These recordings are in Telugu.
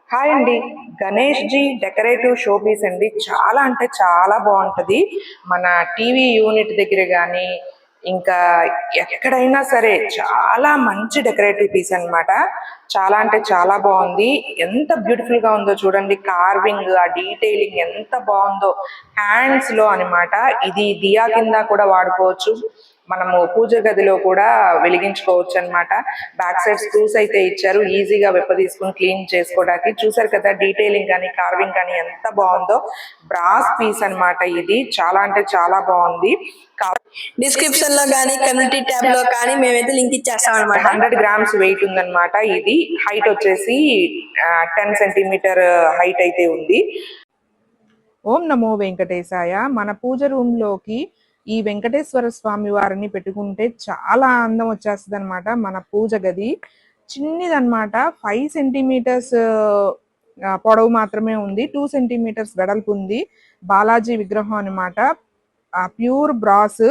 హాయ్ అండి. Ganesh ji decorative show piece అండి. చాలా అంటే చాలా బాగుంటది. మన టీవీ యూనిట్ దగ్గర కానీ ఇంకా ఎక్కడైనా సరే చాలా మంచి డెకరేటివ్ పీస్ అన్నమాట. చాలా అంటే చాలా బాగుంది. ఎంత బ్యూటిఫుల్ గా ఉందో చూడండి. కార్వింగ్, ఆ డీటెయిలింగ్ ఎంత బాగుందో హ్యాండ్స్ లో అన్నమాట. ఇది దియా కింద కూడా వాడుకోవచ్చు. మనము పూజ గదిలో కూడా వెలిగించుకోవచ్చు అన్నమాట. బ్యాక్ సైడ్ స్క్రూస్ అయితే ఇచ్చారు, ఈజీగా వెప్ప తీసుకుని క్లీన్ చేసుకోవడానికి. చూసారు కదా డీటెయిలింగ్ కానీ కార్వింగ్ కానీ ఎంత బాగుందో. బ్రాస్ పీస్ అన్నమాట. ఇది చాలా అంటే చాలా బాగుంది. డిస్క్రిప్షన్ లో కానీ కమ్యూనిటీ ట్యాబ్ లో కానీ మేమైతే లింక్ ఇచ్చేస్తాం అనమాట. 100 గ్రామ్స్ వెయిట్ ఉందన్నమాట. ఇది హైట్ వచ్చేసి 10 సెంటీమీటర్ హైట్ అయితే ఉంది. ఓం నమో వెంకటేశాయ. మన పూజ రూమ్ లోకి ఈ వెంకటేశ్వర స్వామి వారిని పెట్టుకుంటే చాలా అందం వచ్చేస్తుంది అనమాట. మన పూజ గది చిన్నదన్నమాట. 5 సెంటీమీటర్స్ పొడవు మాత్రమే ఉంది, 2 సెంటీమీటర్స్ వెడల్పు ఉంది. బాలాజీ విగ్రహం అనమాట. Pure brass.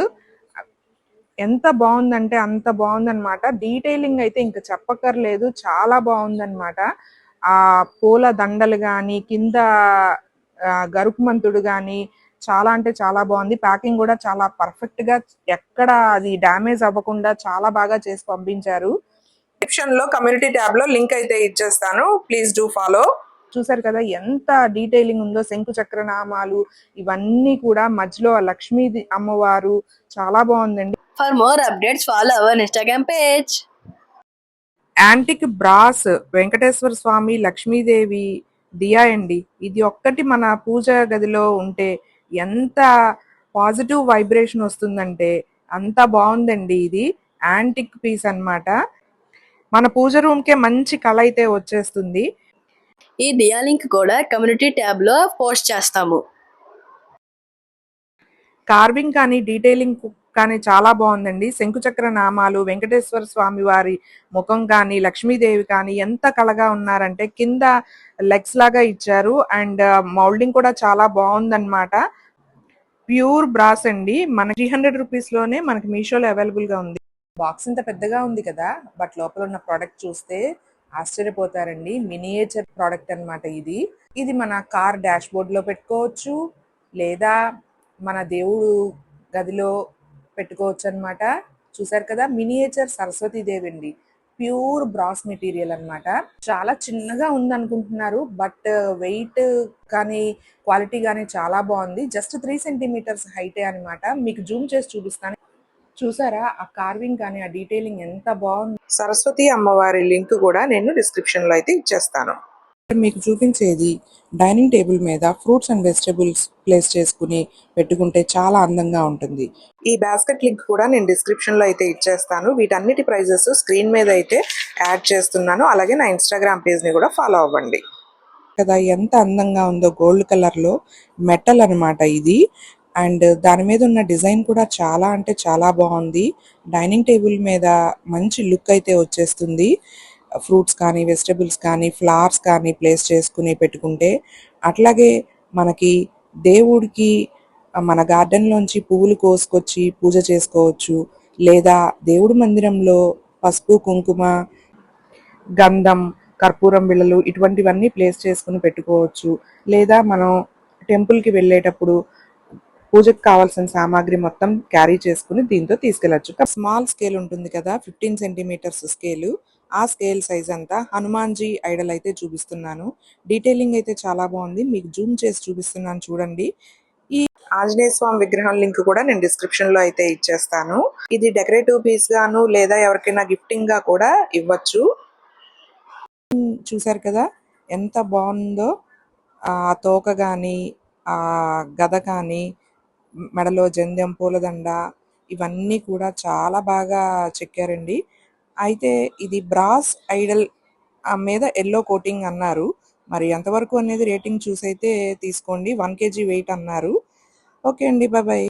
ఎంత బాగుందంటే అంత బాగుందన్నమాట. డీటెయిలింగ్ అయితే ఇంకా చెప్పక్కర్లేదు, చాలా బాగుందన్నమాట. ఆ పూల దండలు కానీ కింద గరుకుమంతుడు కానీ చాలా అంటే చాలా బాగుంది. ప్యాకింగ్ కూడా చాలా పర్ఫెక్ట్ గా, ఎక్కడ అది డ్యామేజ్ అవ్వకుండా చాలా బాగా చేసి పంపించారు. డిస్క్రిప్షన్ లో కమ్యూనిటీ ట్యాబ్ లో లింక్ అయితే ఇచ్చేస్తాను, ప్లీజ్ డూ ఫాలో. చూసారు కదా ఎంత డీటెయిలింగ్ ఉందో. శంకు చక్ర నామాలు ఇవన్నీ కూడా, మధ్యలో లక్ష్మీ అమ్మవారు చాలా బాగుందండి. For more updates follow our Instagram page. Antique brass Venkateswara Swamy, Lakshmidevi diya అండి. ఇది ఒక్కటి మన పూజ గదిలో ఉంటే ఎంత పాజిటివ్ వైబ్రేషన్ వస్తుందంటే అంత బాగుందండి. ఇది యాంటిక్ పీస్ అన్నమాట. మన పూజ రూమ్ కే మంచి కళ అయితే వచ్చేస్తుంది. ఈ దియా లింక్ కూడా కమ్యూనిటీ ట్యాబ్ లో పోస్ట్ చేస్తాము. కార్వింగ్ కానీ డీటెయిలింగ్ కానీ చాలా బాగుందండి. శంకుచక్ర నామాలు, వెంకటేశ్వర స్వామి వారి ముఖం కానీ, లక్ష్మీదేవి కానీ ఎంత కళగా ఉన్నారంటే కింద లెగ్స్ లాగా ఇచ్చారు. అండ్ మౌల్డింగ్ కూడా చాలా బాగుందన్నమాట. ప్యూర్ బ్రాస్ అండి. మన 300 రూపీస్ లోనే మనకి మీషోలో అవైలబుల్ గా ఉంది. బాక్స్ ఇంత పెద్దగా ఉంది కదా, బట్ లోపల ఉన్న ప్రోడక్ట్ చూస్తే ఆశ్చర్యపోతారండి. మినియేచర్ ప్రోడక్ట్ అన్నమాట ఇది. ఇది మన కార్ డాష్ బోర్డ్ లో పెట్టుకోవచ్చు, లేదా మన దేవుడు గదిలో పెట్టుకోవచ్చు అన్నమాట. చూసారు కదా, మినియేచర్ సరస్వతీదేవి అండి. ప్యూర్ బ్రాస్ మెటీరియల్ అన్నమాట. చాలా చిన్నగా ఉంది అనుకుంటున్నారు, బట్ వెయిట్ కానీ క్వాలిటీ కానీ చాలా బాగుంది. జస్ట్ 3 సెంటీమీటర్స్ హైటే అన్నమాట. మీకు జూమ్ చేసి చూపిస్తాను. చూసారా ఆ కార్వింగ్ కానీ ఆ డీటెయిలింగ్ ఎంత బాగుంది. సరస్వతి అమ్మవారి లింక్ కూడా నేను డిస్క్రిప్షన్ లో అయితే ఇచ్చేస్తాను. మీకు చూపించేది డైనింగ్ టేబుల్ మీద ఫ్రూట్స్ అండ్ వెజిటబుల్స్ ప్లేస్ చేసుకుని పెట్టుకుంటే చాలా అందంగా ఉంటుంది. ఈ బాస్కెట్ లింక్ కూడా నేను డిస్క్రిప్షన్ లో అయితే ఇచ్చేస్తాను. వీటన్నిటి ప్రైజెస్ స్క్రీన్ మీద అయితే యాడ్ చేస్తున్నాను. అలాగే నా ఇన్స్టాగ్రామ్ పేజ్ ని కూడా ఫాలో అవ్వండి. కదా ఎంత అందంగా ఉందో. గోల్డ్ కలర్ లో మెటల్ అన్నమాట ఇది. అండ్ దాని మీద ఉన్న డిజైన్ కూడా చాలా అంటే చాలా బాగుంది. డైనింగ్ టేబుల్ మీద మంచి లుక్ అయితే వచ్చేస్తుంది. ఫ్రూట్స్ కానీ, వెజిటబుల్స్ కానీ, ఫ్లవర్స్ కానీ ప్లేస్ చేసుకుని పెట్టుకుంటే. అట్లాగే మనకి దేవుడికి మన గార్డెన్లోంచి పువ్వులు కోసుకొచ్చి పూజ చేసుకోవచ్చు. లేదా దేవుడి మందిరంలో పసుపు, కుంకుమ, గంధం, కర్పూరం బిళ్ళలు ఇటువంటివన్నీ ప్లేస్ చేసుకుని పెట్టుకోవచ్చు. లేదా మనం టెంపుల్కి వెళ్ళేటప్పుడు పూజకు కావాల్సిన సామాగ్రి మొత్తం క్యారీ చేసుకుని దీంతో తీసుకెళ్లొచ్చు. స్మాల్ స్కేల్ ఉంటుంది కదా, 15 సెంటీమీటర్స్ స్కేలు. ఆ స్కేల్ సైజ్ అంతా హనుమాన్జీ ఐడల్ అయితే చూపిస్తున్నాను. డీటెయిలింగ్ అయితే చాలా బాగుంది. మీకు జూమ్ చేసి చూపిస్తున్నాను చూడండి. ఈ ఆంజనేయ స్వామి విగ్రహం లింక్ కూడా నేను డిస్క్రిప్షన్ లో అయితే ఇచ్చేస్తాను. ఇది డెకరేటివ్ పీస్ గాను లేదా ఎవరికైనా గిఫ్టింగ్ గా కూడా ఇవ్వచ్చు. చూసారు కదా ఎంత బాగుందో. ఆ తోక కానీ, ఆ గద కానీ, మెడలో జంధ్యం, పూలదండ ఇవన్నీ కూడా చాలా బాగా చెక్కారండి. అయితే ఇది బ్రాస్ ఐడల్ మీద ఎల్లో కోటింగ్ అన్నారు. మరి ఎంతవరకు అనేది రేటింగ్ చూసైతే తీసుకోండి. 1 kg వెయిట్ అన్నారు. ఓకే అండి, బాయ్ బాయ్.